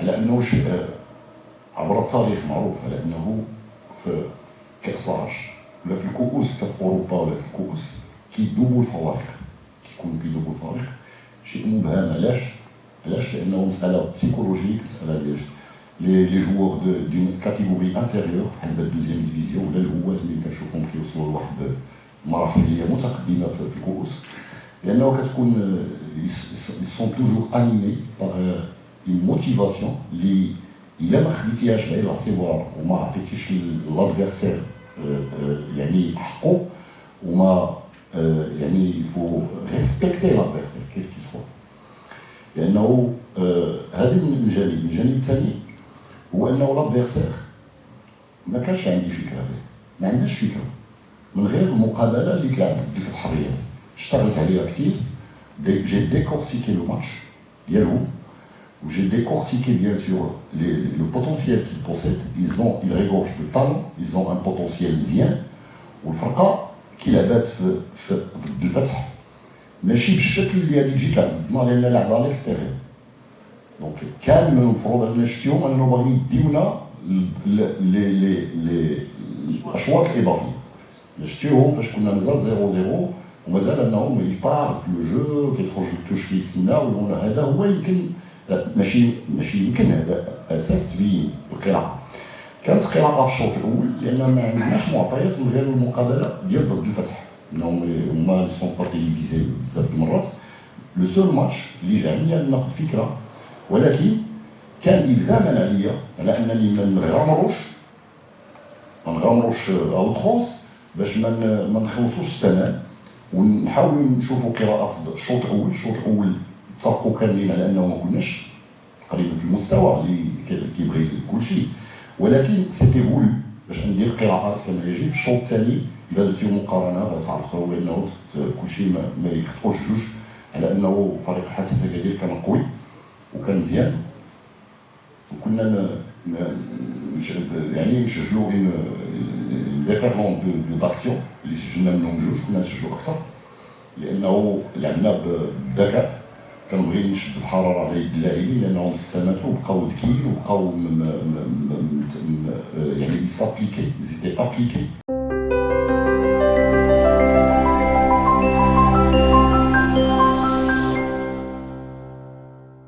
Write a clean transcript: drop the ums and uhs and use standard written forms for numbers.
على انه عبر التاريخ معروف على انه في كاس العرش ولا في الكؤوس في اوروبا ولا في الكؤوس كيذوبوا الفوارق، كيكونوا كيذوبوا الفوارق شيء مبهم. علاش؟ لانه مساله بسيكولوجيك، مساله ديال لي جوور دون كاتيجوري انفيريور بحال الدوزيام ديفيزيون ولا الهواز اللي كنشوفهم كيوصلوا لواحد المراحل اللي هي متقدمه في الكؤوس، لانه كتكون سون توجور انيمي باغ اون موتيفاسيون اللي الا ما خديتيهاش بعين الاعتبار وما عطيتيش لادفيرسير يعني حقه وما يعني يفو ريسبكتي لادفيرسير كيف كيسوا، لانه هذا من جانب. الجانب الثاني هو انه لادفيرسير ما كانش عندي فكره به، ما عندناش فكره من غير المقابله اللي تلعبت ضد الفتح الرياضي. اشتغلت عليها كثير، جي ديكورتيكي لو ماتش ديالهم où j'ai décortiqué bien sûr le potentiel qu'ils possèdent. Ils regorgent de talent, ils ont un potentiel مزيان، والفرقه كي لعبات في ضد الفتح ماشي بالشكل اللي غادي تجي تلعب ضدنا، لان لعبه على الاكستيريور. دونك كان من المفروض اننا شفتيهم انهم باغيين يديونا الاشواط الاضافيه. شفتيهم فاش كنا مازال 0-0 ومازال انهم يطار في لو جو كيدخل التوش كيتسناو. هذا هو يمكن ماشي يمكن، هذا اساس تبين القراءه. كانت قراءه في الشوط الاول لان ما عندناش معطيات من غير المقابله ديال ضد الفتح، انهم هما سون با تيليفيزي بزاف المرات. لو سول ماتش اللي جعلني ناخذ فكره، ولكن كان الزاما عليا على انني ما نغامروش اوتخونس باش ما نخلصوش الثمن، ونحاولوا نشوفوا قراءه في الشوط الاول. الشوط الاول اتفقوا كاملين على انه ما كناش تقريبا في المستوى اللي كيبغي كل شيء، ولكن سيتي فولو باش ندير قراءات كما يجب. في الشوط الثاني الا درتي مقارنه غتعرفوا بانه كل شيء ما يخطئوش جوج، على انه فريق الحسن اكادير كان قوي وكان مزيان، وكنا يعني نسجلوا ديفيرون داكسيون اللي سجلنا منهم جوج، كنا نسجلوا اكثر لانه لعبنا بذكاء. كنبغي نشد الحراره على يد اللاعبين لانهم استماتوا وبقاو ذكيين وبقاو يعني يسابليكي، زيتي ابليكي.